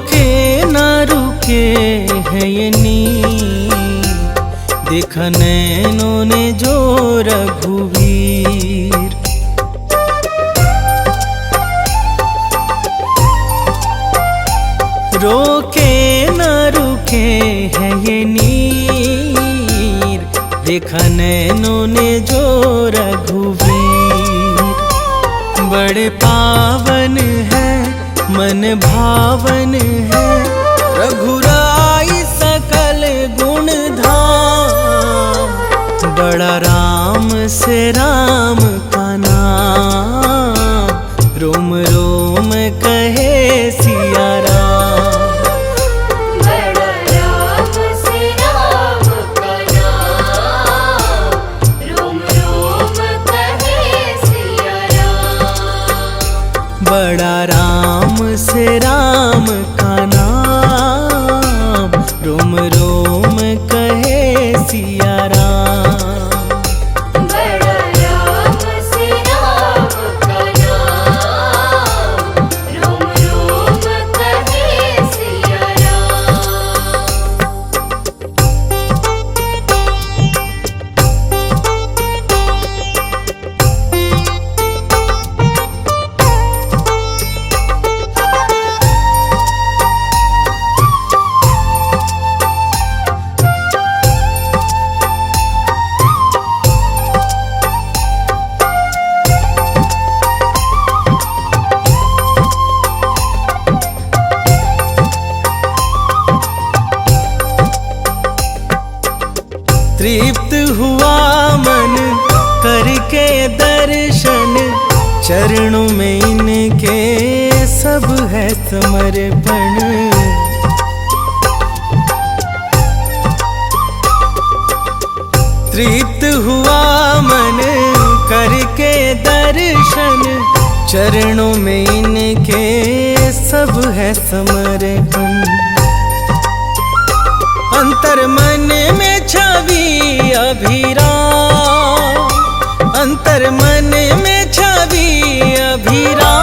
रोके ना रुके है ये नीर, देखा नैनों ने जो रघुवीर। रोके ना रुके है ये नीर, देखा नैनों ने जो रघुवीर। बड़े पावन है मन भावन है, रघुराई सकल गुण धाम। बड़ा राम से राम का नाम, रोम रोम कहे सिया राम। बड़ा राम से राम का नाम, रोम रोम कहे सिया राम। बड़ा राम से राम का नाम, रोम रोम कहे सिया राम। बड़ा राम से राम का नाम, रोम रोम कहे सिया राम। तृप्त हुआ मन करके दर्शन, चरणों में इनके सब है समर्पण। तृप्त हुआ मन करके दर्शन, चरणों में इनके सब है समर्पण। अंतर मन में छवि अभिराम, अंतर मन में छवि अभिराम।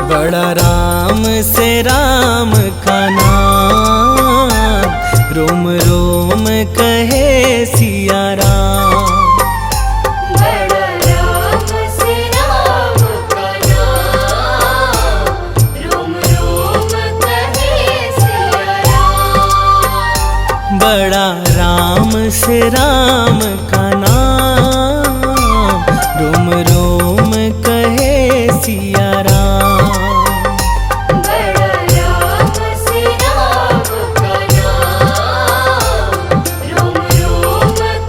बड़ा राम से राम का नाम, रोम रोम कहे सिया राम। बड़ा राम से राम का नाम, रोम रोम कहे सिया राम। बड़ा राम से राम का नाम, रोम रोम कहे सिया राम। बड़ा राम से राम का नाम, रोम रोम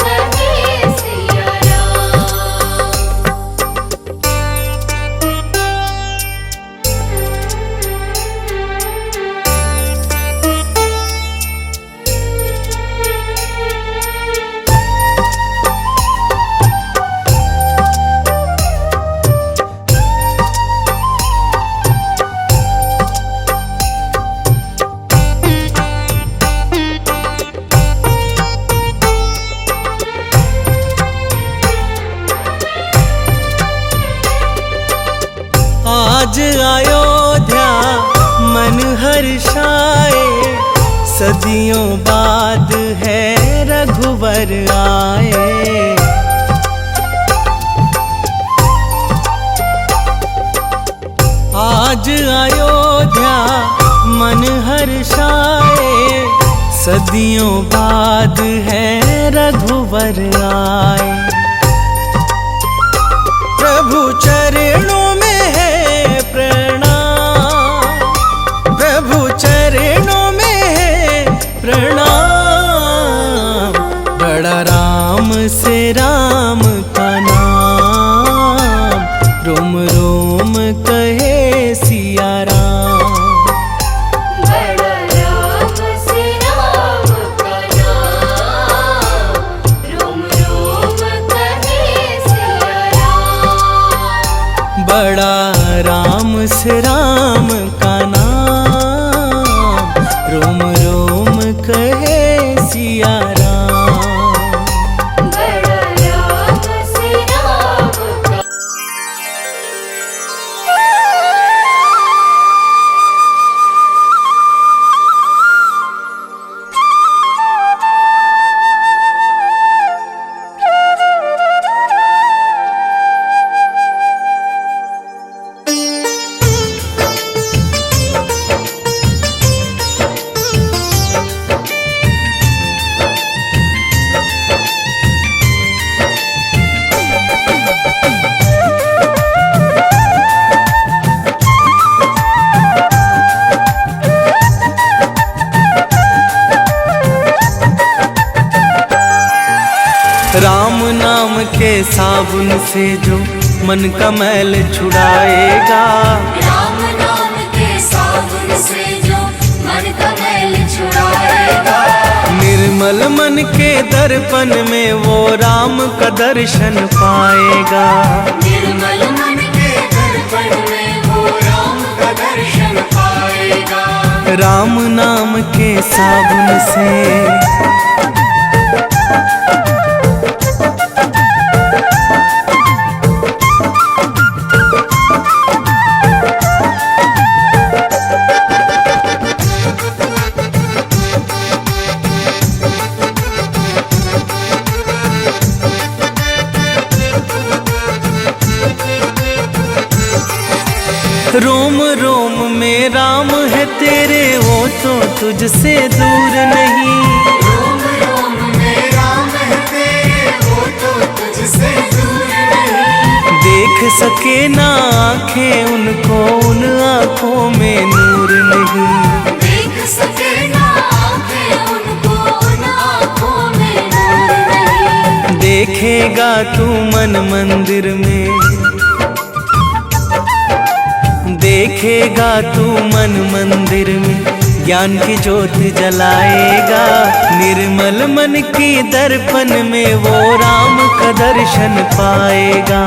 कहे सिया राम। आज अयोध्या मन हर्षाए, सदियों बाद है रघुवर आए। आज अयोध्या मन हर्षाए, सदियों बाद है रघुवर आए। प्रभु चरणों में है प्रणाम, प्रभु चरणों में है प्रणाम। बड़ा राम से राम का नाम, रोम रोम कहे सिया राम। बड़ा राम से राम का नाम, रोम रोम कहे सिया राम। बड़ा राम से राम का नाम, रोम रोम कहे सिया राम। बड़ा राम से राम का के साबुन से जो मन का मैल छुड़ाएगा। राम नाम के साबुन से जो मन का मैल छुड़ाएगा। निर्मल मन के दर्पण में वो राम का दर्शन पाएगा। निर्मल मन के दर्पण में वो राम का दर्शन पाएगा। राम नाम के साबुन से रोम रोम में राम है तेरे, वो तो तुझसे दूर नहीं। रोम रोम में राम है तेरे, वो तो तुझसे दूर नहीं। देख सके ना आँखें उनको, उन आँखों में नूर नहीं। देख सके ना आँखें उनको, उन आँखों में नूर नहीं। देखेगा तू मन मंदिर में, देखेगा तू मन मंदिर में ज्ञान की ज्योत जलाएगा। निर्मल मन की दर्पण में वो राम का दर्शन पाएगा।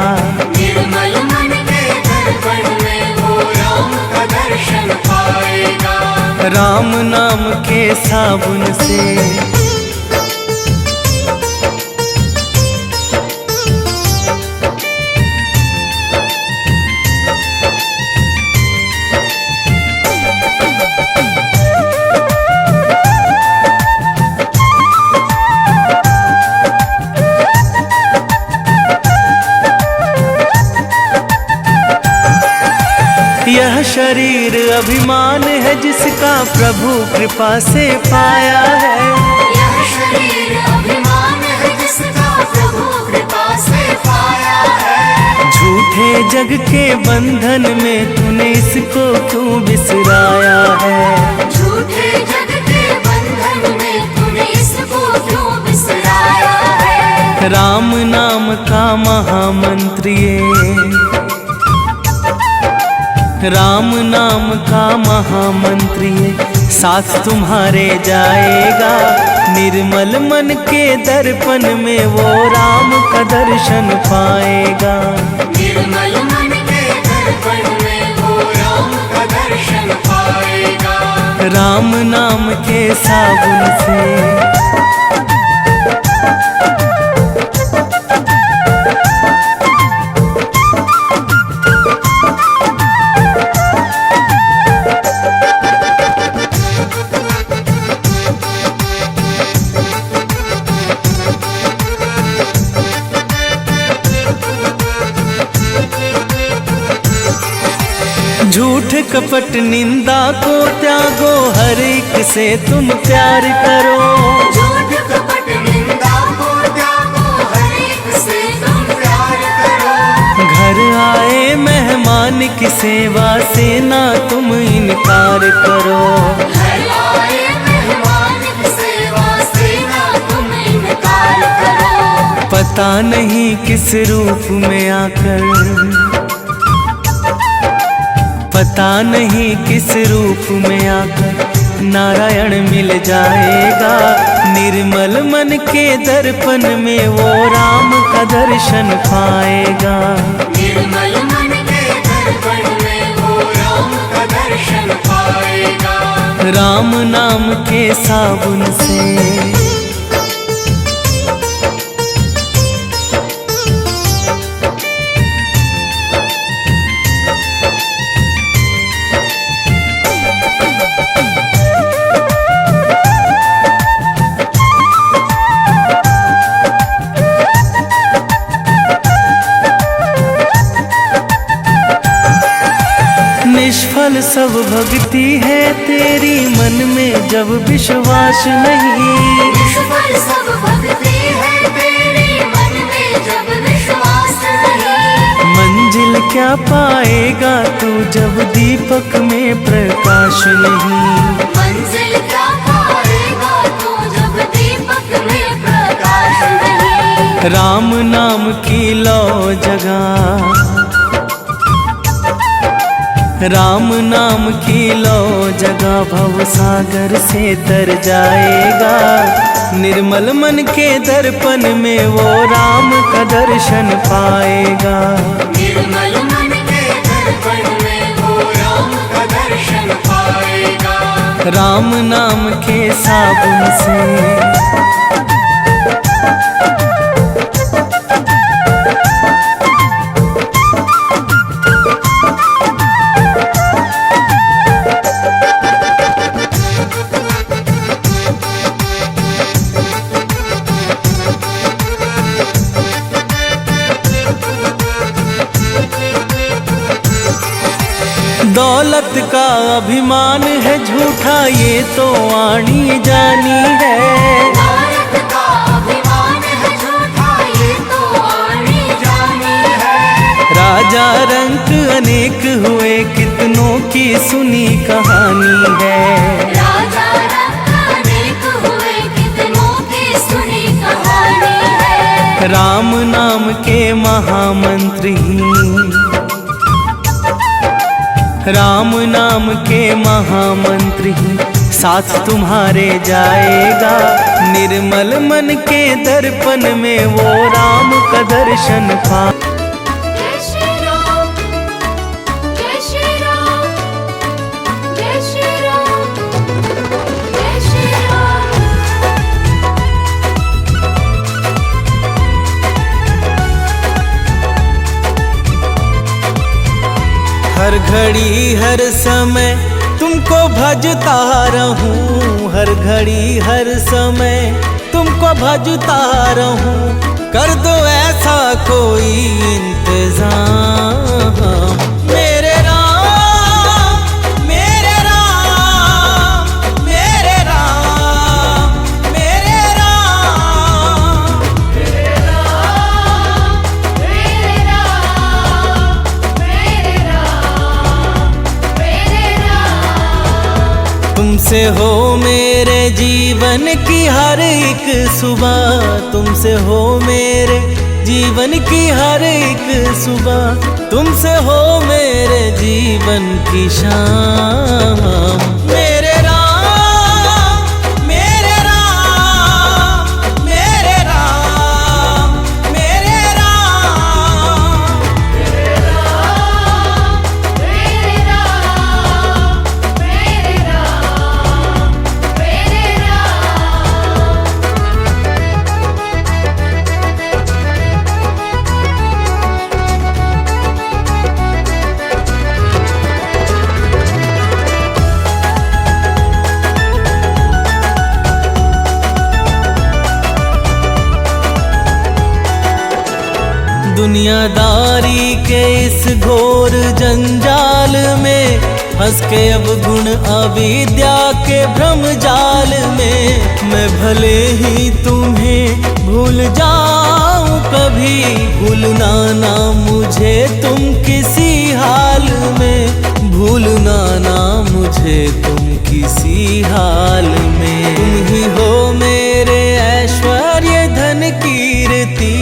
निर्मल मन के दर्पण में वो राम का दर्शन पाएगा। राम नाम के साबुन से यह शरीर अभिमान है जिसका प्रभु कृपा से पाया है। यह शरीर अभिमान है जिसका प्रभु कृपा से पाया है। झूठे जग के बंधन में तूने इसको क्यों बिसराया है। झूठे जग के बंधन में तूने इसको क्यों बिसराया है। राम नाम का महामंत्र ये, राम नाम का महामंत्र ये साथ तुम्हारे जाएगा। निर्मल मन के दर्पण में वो राम का दर्शन पाएगा। निर्मल मन के दर्पण में वो राम का दर्शन पाएगा। राम नाम के साबुन से झूठ कपट निंदा को त्यागो, हर एक से तुम प्यार करो। झूठ कपट निंदा को त्यागो, हर एक से तुम प्यार करो। घर आए मेहमान की सेवा से ना तुम इनकार करो। घर आए मेहमान की सेवा से ना तुम इनकार करो। पता नहीं किस रूप में आकर, पता नहीं किस रूप में आकर नारायण मिल जाएगा। निर्मल मन के दर्पण में वो राम का दर्शन पाएगा। निर्मल मन के दर्पण में वो राम का दर्शन पाएगा। राम नाम के साबुन से निष्फल सब भक्ति है तेरी, मन में जब विश्वास नहीं। निष्फल सब भक्ति है तेरी, मन में जब विश्वास नहीं। मंजिल क्या पाएगा तू जब दीपक में प्रकाश नहीं। मंजिल क्या पाएगा तू जब दीपक में प्रकाश नहीं। राम नाम की लो जगह, राम नाम की लो जगह भव सागर से तर जाएगा। निर्मल मन के दर्पण में वो राम का दर्शन पाएगा। निर्मल मन के दर्पण में वो राम का दर्शन पाएगा। राम नाम के साबुन से दौलत का अभिमान है झूठा ये तो आनी जानी है। दौलत का अभिमान है झूठा ये तो आनी जानी है। राजा रंक अनेक हुए कितनों की सुनी कहानी है। राजा रंक अनेक हुए कितनों की सुनी कहानी है। राम नाम के महामंत्री, राम नाम के महामंत्री साथ तुम्हारे जाएगा। निर्मल मन के दर्पण में वो राम का दर्शन पा। जय श्री राम, जय श्री राम, जय श्री राम, जय श्री राम। हर घड़ी हर समय तुमको भजता रहूं, हर घड़ी हर समय तुमको भजता रहूं। कर दो ऐसा कोई इंतजाम। मेरे राम, मेरे राम, मेरे राम, मेरे राम, मेरे राम, मेरे राम, मेरे राम, मेरे राम। तुमसे हो मेरे जीवन की हर एक सुबह, तुमसे हो मेरे जीवन की हर एक सुबह, तुमसे हो मेरे जीवन की शाम। मेरे राम, मेरे राम, मेरे राम, मेरे राम, मेरे राम, मेरे राम, मेरे राम, मेरे राम। दुनियादारी के इस घोर जंजाल में फंस के अब गुण अविद्या के भ्रम जाल में। मैं भले ही तुम्हें भूल जाऊं कभी, भूलना ना मुझे तुम किसी हाल में, भूलना ना मुझे तुम किसी हाल में। तुम ही हो मेरे ऐश्वर्य धन कीर्ति,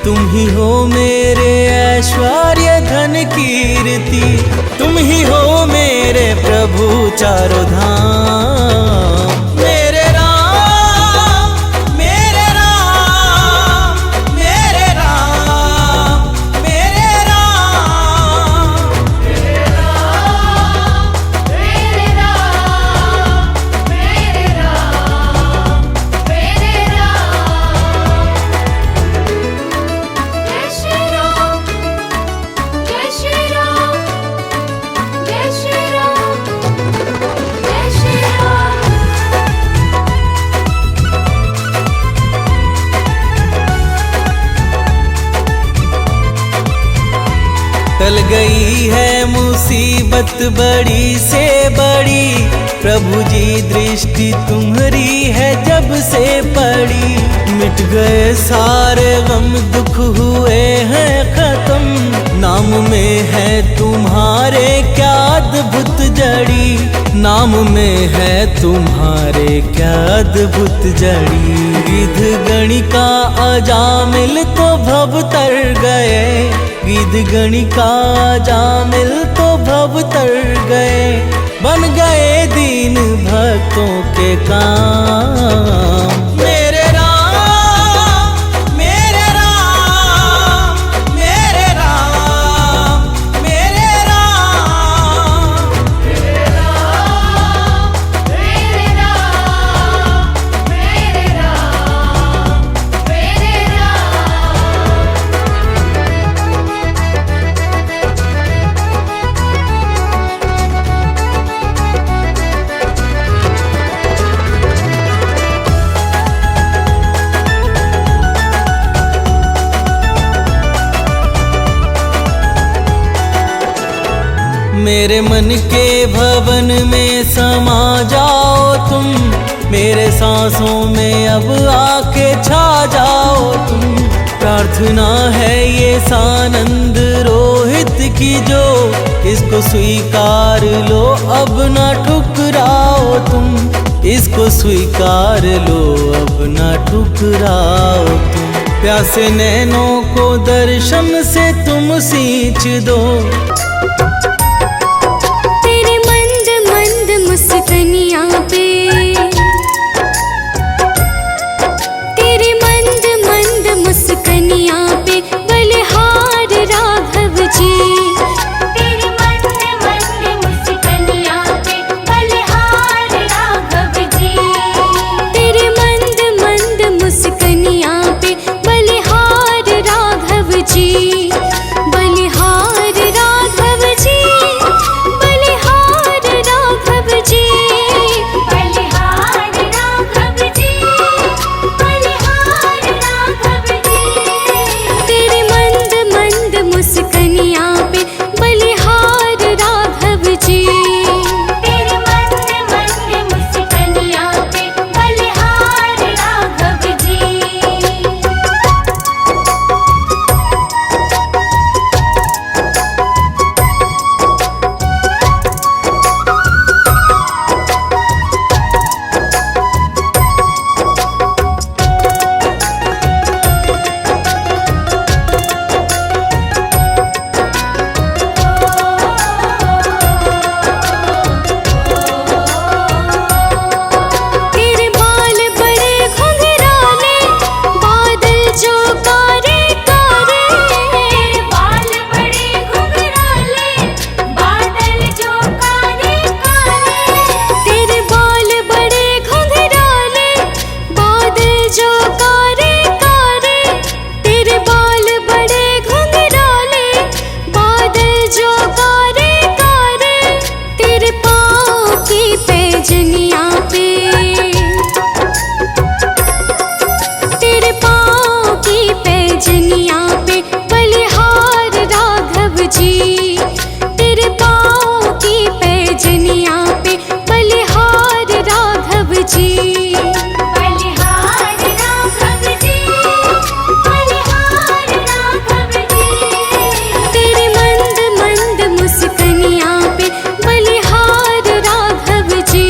तुम ही हो मेरे ऐश्वर्य धन कीर्ति, तुम ही हो मेरे प्रभु चारों धाम। मेरे राम, मेरे राम, मेरे राम, मेरे राम, मेरे राम, मेरे राम, मेरे राम, मेरे राम। जय श्री राम, जय श्री राम, जय श्री राम, जय श्री राम। टल गई है मुसीबत बड़ी से बड़ी, प्रभु जी दृष्टि तुम्हारी है जब से पड़ी। मिट गए सारे गम दुख हुए हैं खत्म, नाम में है तुम्हारे क्या अद्भुत जड़ी, नाम में है तुम्हारे क्या अद्भुत जड़ी। गिद्ध गणिका अजामिल तो भव तर गए, गिद्ध गणिका अजामिल तो भव तर गए। बन गए दीन भक्तों के काम। मेरे राम मेरे राम मेरे राम मेरे राम। मेरे राम मेरे राम मेरे राम मेरे मेरे मन के भवन में समा जाओ तुम, मेरे सांसों में अब आके छा जाओ तुम। प्रार्थना है ये सानंद रोहित की जो, इसको स्वीकार लो अब ना ठुकराओ तुम, इसको स्वीकार लो अब ना ठुकराओ तुम। प्यासे नैनों को दर्शन से तुम सींच दो, तेरे मंद मंद मुस्कनिया पे, तेरे मंद मंद मुस्कनिया पे बलिहार राघव जी। तेरे मंद मंद मुस्कनिया पे बलिहार राघव जी। तेरे मंद मंद मुस्कनिया पे बलिहार राघव जी। बलिहार राघव जी, बलिहार राघव जी। बलिहार राघव जी, बलिहार राघव जी। तेरे मंद मंद मुस्कनिया पे बलिहार राघव जी। तेरे मंद मंद मुस्कनिया पे बलिहार राघव जी। तेरे बाल बड़े घुंघराले, बादल जो कारे कारे। तेरे बाल बड़े घुंघराले, बादल जो कारे कारे। तेरे बाल बड़े घुंघराले, बादल जो कारे कारे। तेरे बाल बड़े घुंघराले, बादल जो कारे कारे। तेरे पाँव की पैजनिया पे, तेरे पाँव की पैजनिया पे बलिहार राघव जी। तेरे पाँव की पैजनिया पे बलिहार राघव जी। बलिहार राघव जी, बलिहार राघव जी। तेरे मंद मंद मुस्कनिया पे बलिहार राघव जी।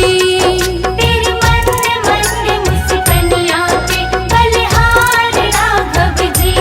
तेरे मंद मंद मुस्कनिया पे बलिहार राघव जी।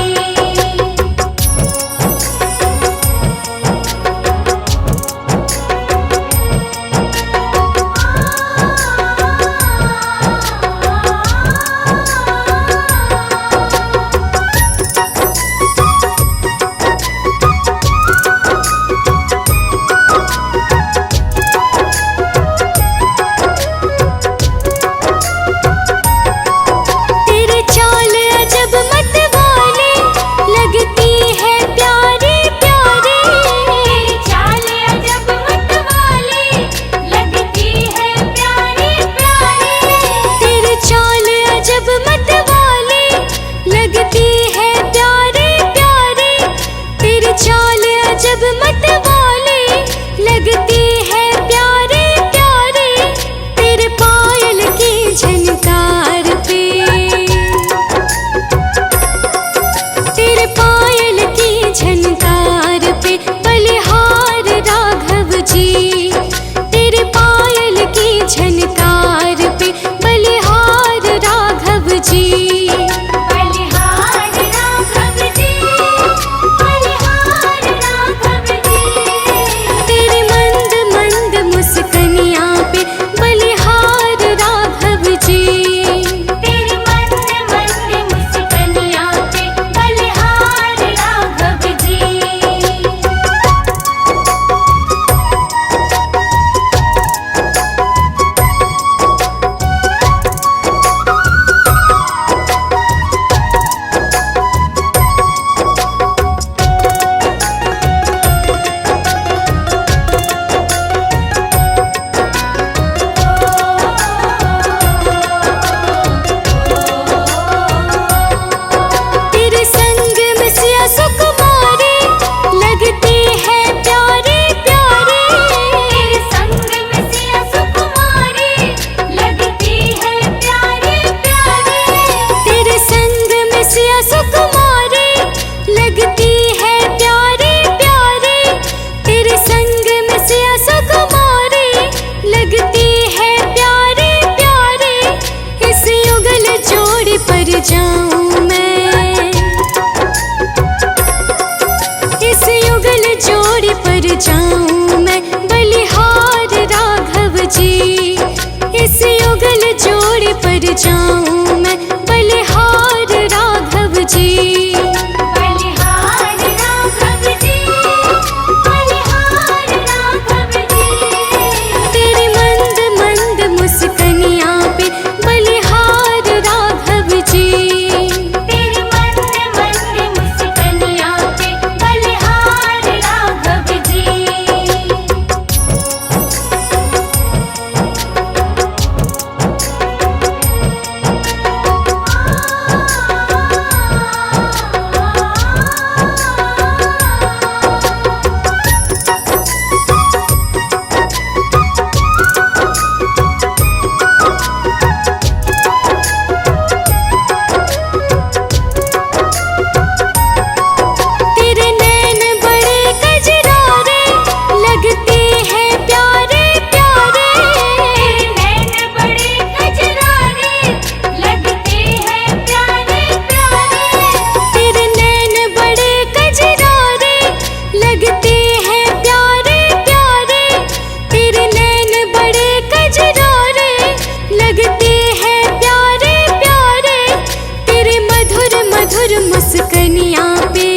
कर जाऊं मैं बलिहार राघव जी। बलिहार राघव जी, बलिहार राघव जी। तेरी मंद मंद मुस्कनिया पे बलिहार राघव जी। तेरी मंद मंद मुस्कनिया पे बलिहार राघव जी। तेरे नैन बड़े कजरारे लगते हैं प्यारे प्यारे। तेरे नैन बड़े कजरारे लगते हैं प्यारे प्यारे। तेरे नैन बड़े कजरारे लगते हैं प्यारे प्यारे। तेरे नैन बड़े कजरारे लगते हैं प्यारे प्यारे। तेरे मधुर मधुर मुस्कनिया पे,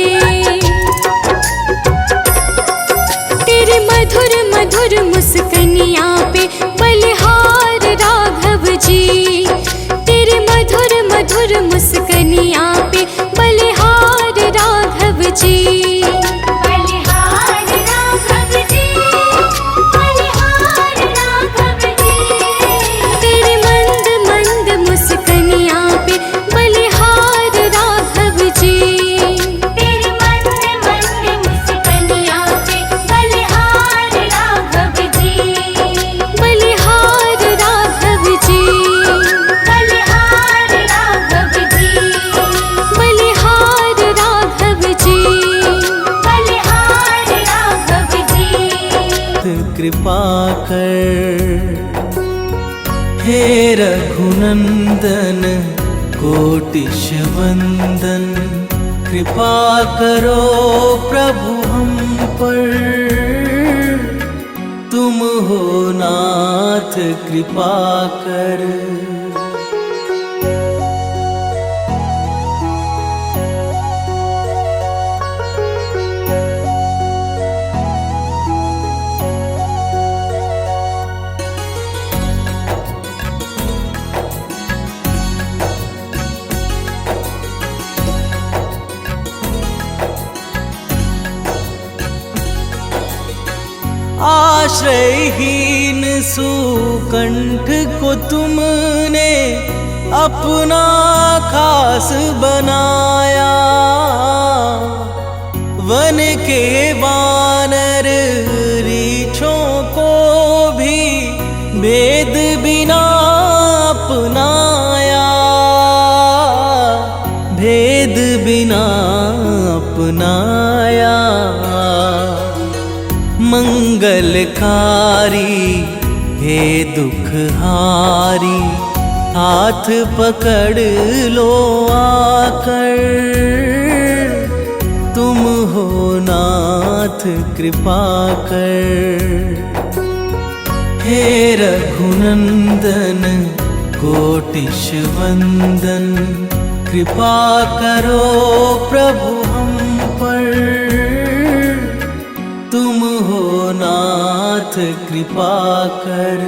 तेरे मधुर मधुर मुस्कनिया पे बलिहार राघव जी। तेरे मधुर मधुर मुस्कनिया पे बलिहार राघव जी। बलिहार राघव जी, बलिहार राघव जी। तेरे मंद मंद मुस्कनिया पे बलिहार राघव जी। तेरी मंद मंद मुस्कनिया पे बलिहार राघव जी। बलिहार राघव जी। बलिहार राघव जी। बलिहार राघव जी। बलिहार राघव जी। कृपा कर हे रघुनंदन कोटिश वंदन। कृपा करो प्रभु हम पर, तुम हो नाथ कृपा कर। आश्रयहीन सुकंठ को तुमने अपना खास बनाया। वन के वानर रीछों को भी भेद बिना अपनाया। भेद बिना अपनाया। मंगलकारी हे दुखहारी, हाथ पकड़ लो आकर। तुम हो नाथ कृपा कर। हे रघुनंदन कोटिश वंदन। कृपा करो प्रभु हम पर, तुम हो नाथ कृपा कर।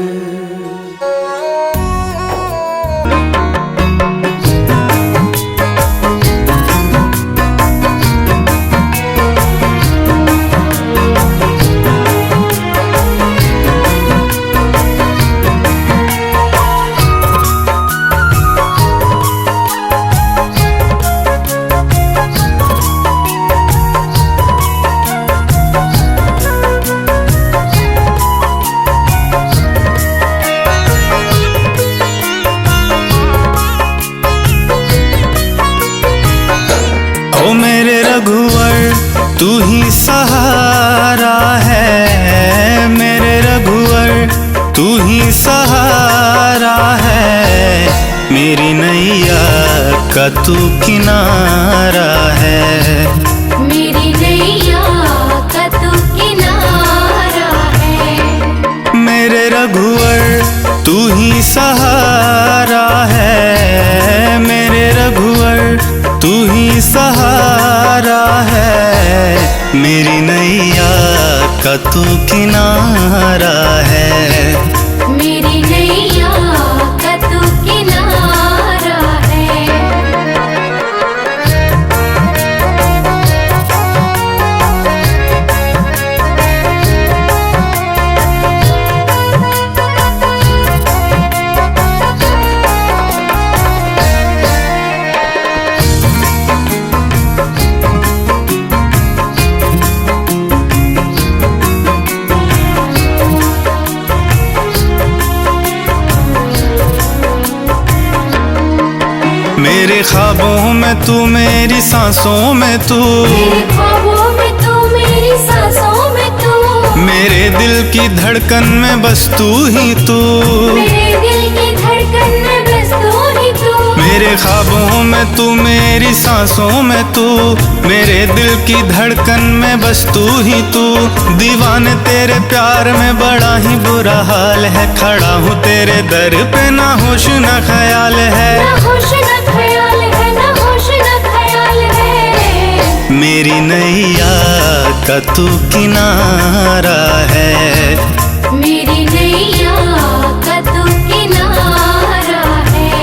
ओ मेरे रघुवर तू ही सहारा है। मेरे रघुवर तू ही सहारा है। मेरी नैया का तू किनारा है। मेरी नैया का तू किनारा है। मेरे रघुवर तू ही सहारा है मेरे रघुवर, तू ही सहारा है। मेरी नैया का तू किनारा है। मेरी नैया का तू किनारा है। मेरे ख्वाबों में तू, मेरी सांसों में तू, मेरे ख्वाबों में तू, मेरी सांसों में तू, मेरे दिल की धड़कन में बस तू ही तू। मेरे दिल की धड़कन में बस तू ही तू। मेरे ख्वाबों में तू, मेरी सांसों में तू, मेरे दिल की धड़कन में बस तू ही तू। दीवाने तेरे प्यार में बड़ा ही बुरा हाल है। खड़ा हूँ तेरे दर पे, ना होश ना ख्याल है। ना होश ना ख्याल है, ना होश ना ख्याल है। मेरी नैया का तू किनारा है। मेरी नैया का तू किनारा है।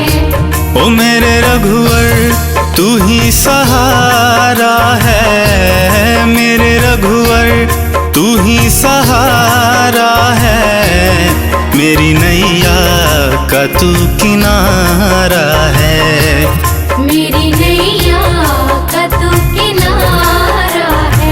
ओ मेरे रघुवर, तू ही सहारा है। मेरे रघुवर, तू ही सहारा है। मेरी नैया का तू किनारा है। मेरी नैया का तू किनारा है।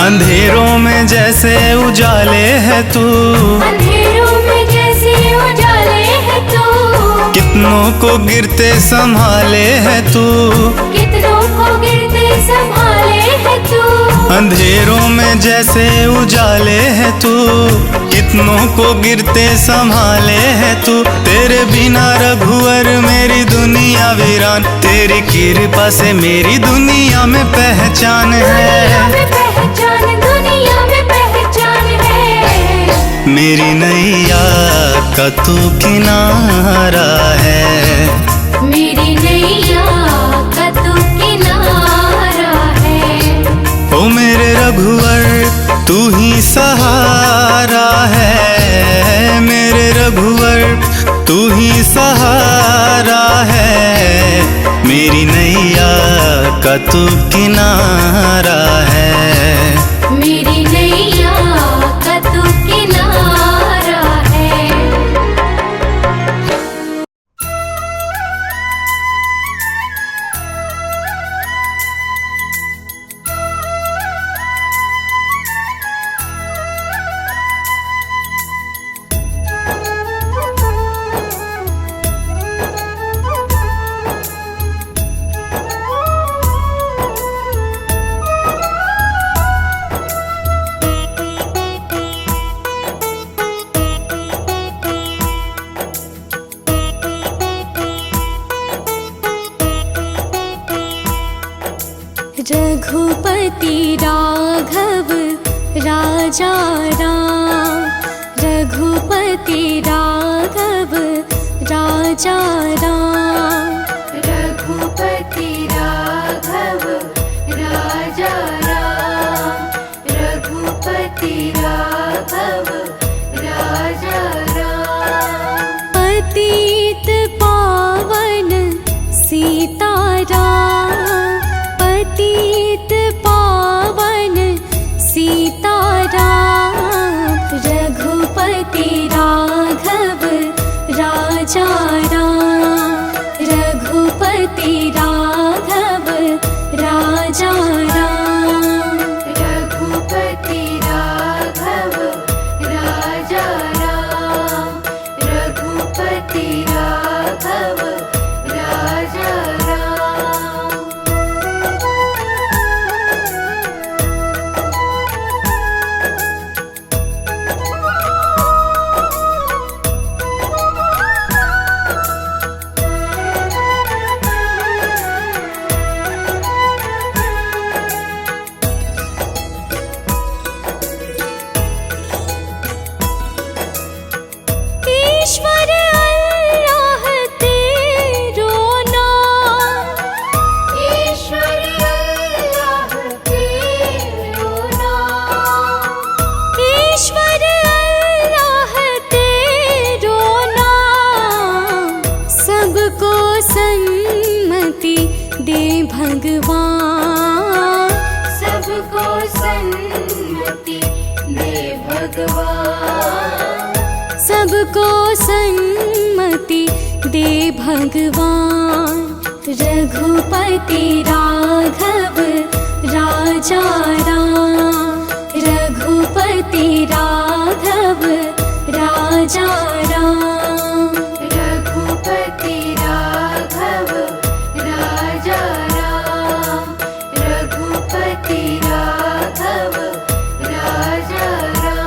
अंधेरों में जैसे उजाले है तू, अंधेरों में जैसे उजाले है तू। कितनों को गिरते संभाले है तू। कितनों को गिरते संभाले है तू। अंधेरों में जैसे उजाले है तू, कितनों को गिरते संभाले है तू। तेरे बिना रघुवर मेरी दुनिया वीरान, तेरी कृपा से मेरी दुनिया में पहचान दुनिया है। में पहचान, दुनिया में पहचान है। मेरी नैया का तू किनारा है। मेरी नैया का तू किनारा है। ओ मेरे रघुवर, तू ही सहारा है। मेरे रघुवर, तू ही सहारा है। मेरी नैया का तू किनारा है। मेरी नैया का तू किनारा है। रघुपति राघव राजा राम। रघुपति राघव राजा राम। रघुपति राघव राजा राम। रघुपति राघव राजा राम। पतित पावन सीताराम। पतित पावन सीताराम। रघुपति राघव राजा राम। भगवान। सबको सन्मति दे भगवान, रघुपति राघव राजा राम, रघुपति राघव राजा राम, रघुपति राघव राजा राम, रघुपति राघव राजा राम।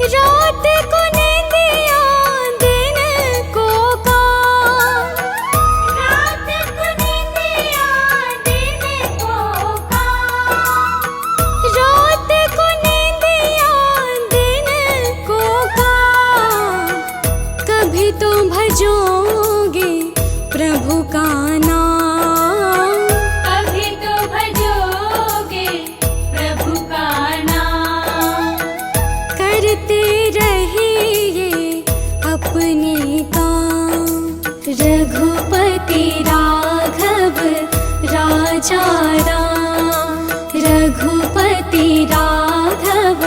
रात को नींदिया दिन को काम, रात को नींदिया दिन को काम, रात को नींदिया दिन को काम। कभी तो भजोगे प्रभु का नाम, कभी तो भजोगे प्रभु का नाम। करते रहिए अपने काम, रघुपति राघव राजा राम, रघुपति राघव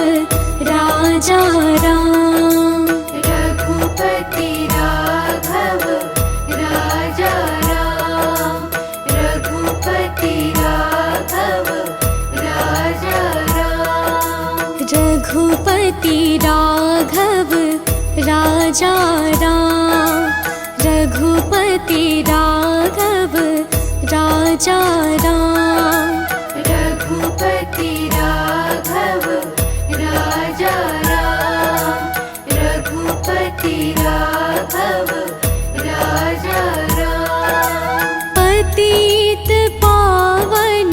राजा राम, रघुपति राघव राजा राम, रघुपति राघव राजा राम, रघुपति राघव राजा राम, रघुपति राघव राजा राम, रघुपति राघव राजा राम, रघुपति राघव राजा राम। पतित पावन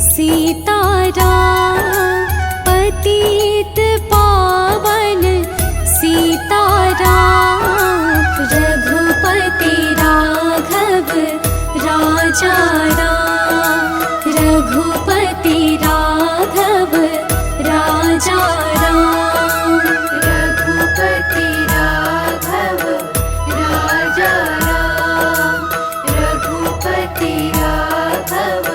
सीताराम, पतित पावन सीताराम, रघुपति राघव राजा राम, रघुपति राघव राजा राम, रघुपति राघव राजा राम, रघुपति राघव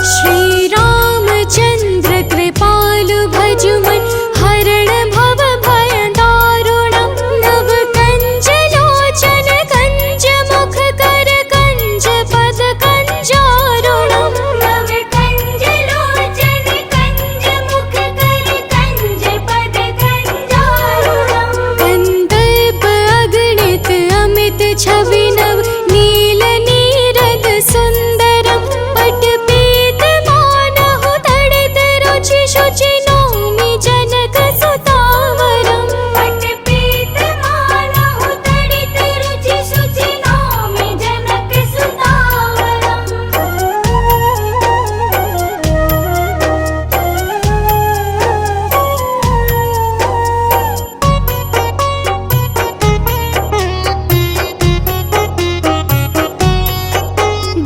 श्री रामचंद्र कृपालु भजुमन, हरण भव भय दारुणम। नव कंज लोचन कंज मुख कर कंज पद कंजारुणम, नव कंज लोचन कंज मुख कर कंज पद कंजारुणम। कंदर्प अगणित अमित छवि नव, नील नीरद सुंदरम। पट पीत मानहु तड़ित रुचि शुचि, नौमि जनक सुतावरम। पट पीत मानहु तड़ित रुचि शुचि, नौमि जनक सुतावरम।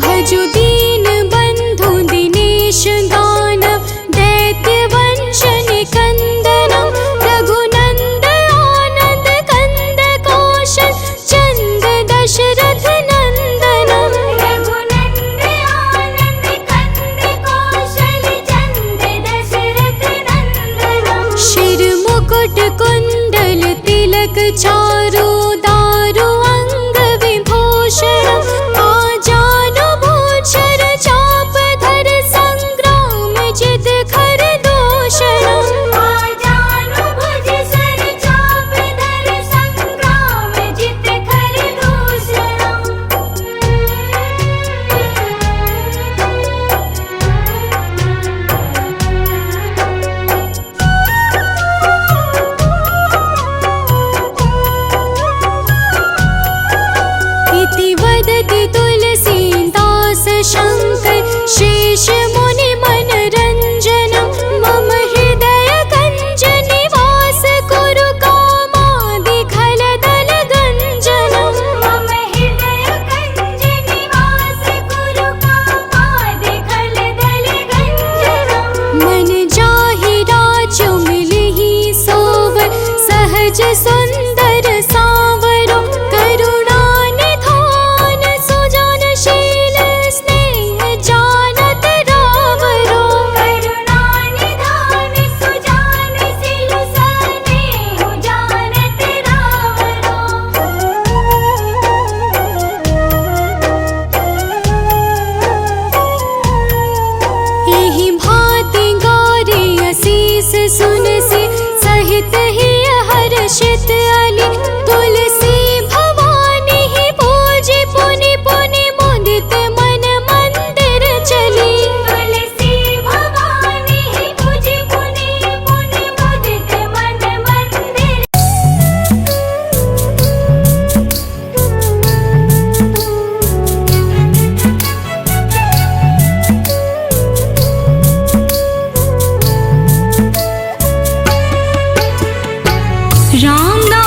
भजु दीन बंधु दिनेश दानव, दैत्य वंश निकंदनम। रघुनंद आनंद कंद कौशल, चंद दशरथ नंदनम। रघुनंद आनंद कंद कौशल, चंद दशरथ नंदनम। शिर मुकुट कुंडल तिलक चारु, दारु अंग विभूषणम। आजानु भूषण चाप धर, संग्राम जित खर दूषणम। आजानु भुज सर चाप धर, संग्राम जित खर दूषणम। हर्षित अली तुलसी भवानी ही पूजी पुनि पुनि मुदित मन मंदिर चली। तुलसी भवानी ही पूजी पुनि पुनि मुदित मन मंदिर। रामदास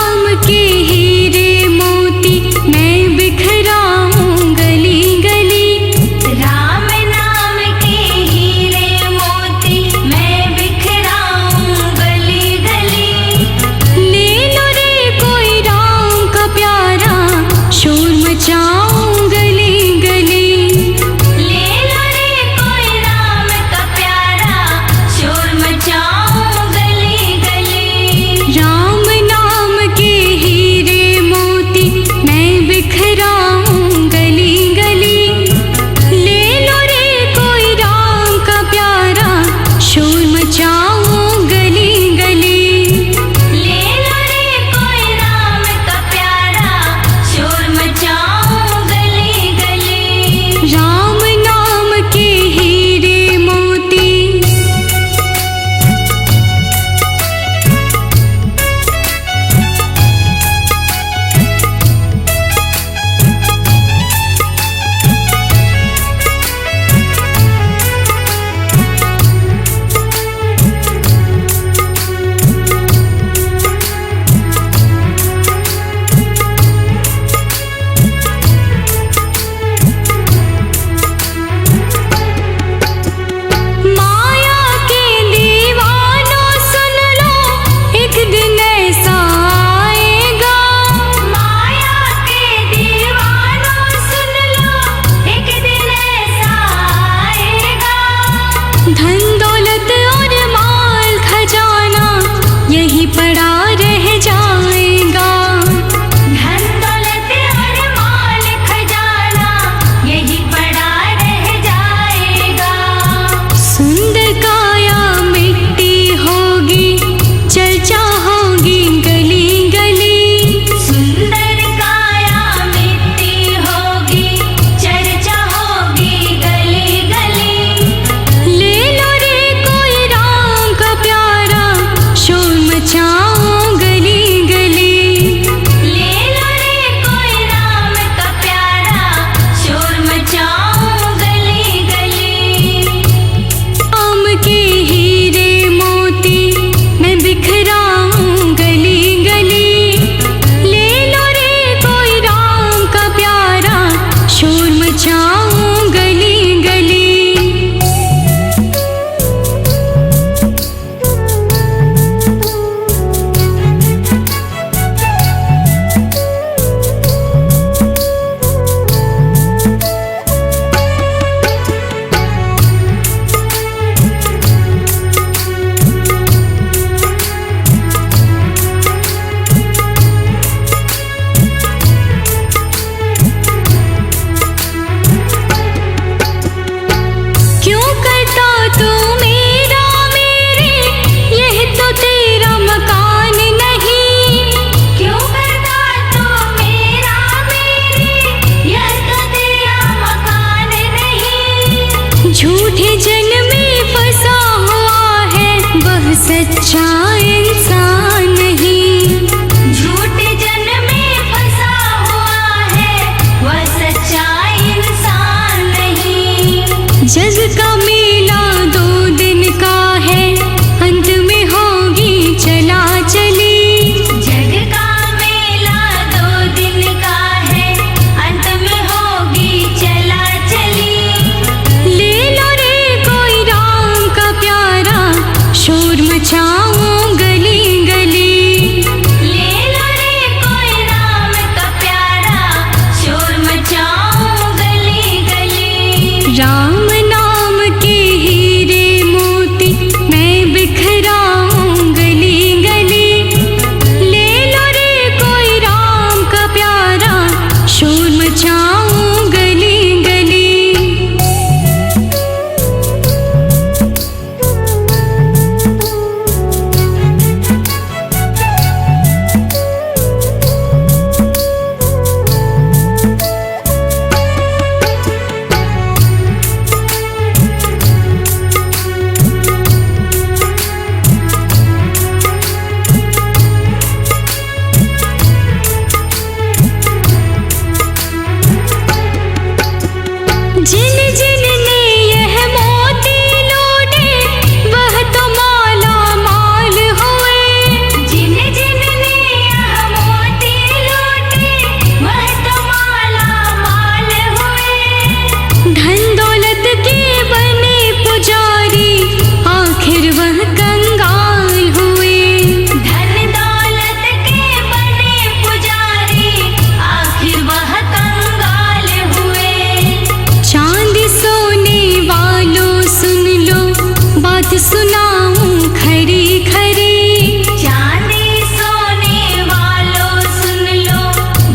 खरी खरी। चांदी सोने वालों सुन लो,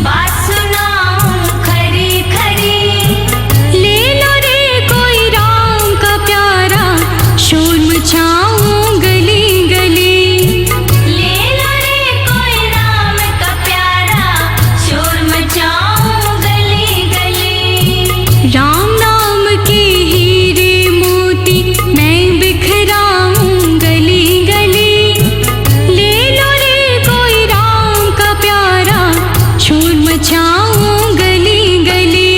बात सुनाऊं खरी खरी। ले लो रे कोई राम का प्यारा, शोर मचाऊं गली गली। ले लो रे कोई राम का प्यारा, शोर मचाऊं गली गली। राम नाम के हीरे मोती मैं बिखराऊं गली गली। ले लो रे कोई राम का प्यारा, शोर मचाऊं गली गली।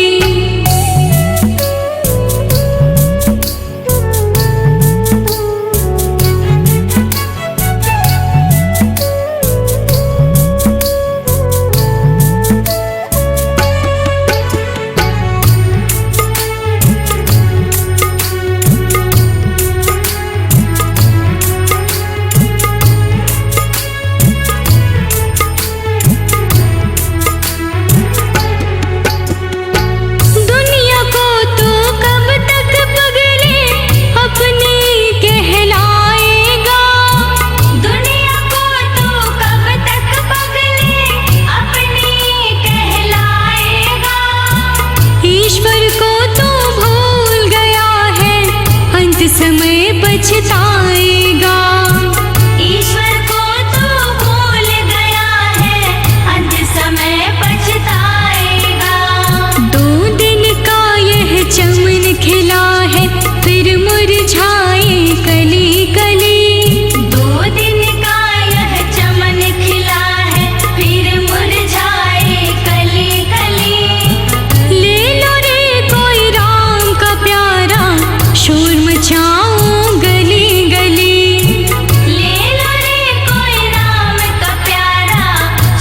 दुनिया को तो कब तक पगले अपने कहलाएगा। दुनिया को तो कब तक पगले अपने कहलाएगा। ईश्वर को तो भूल गया है, अंत समय पछताएगा। ईश्वर को तो भूल गया है, अंत समय पछताएगा। 2 दिन का यह चमन खिला है, फिर मुरझाए कली कली। 2 दिन का यह चमन खिला है, फिर मुरझाए कली कली। ले लो रे कोई राम का प्यारा, शोर मचाऊं गली गली। ले लो रे कोई राम का प्यारा,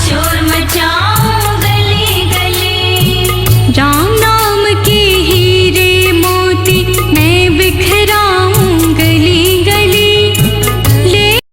शोर मचाऊं गली गली। राम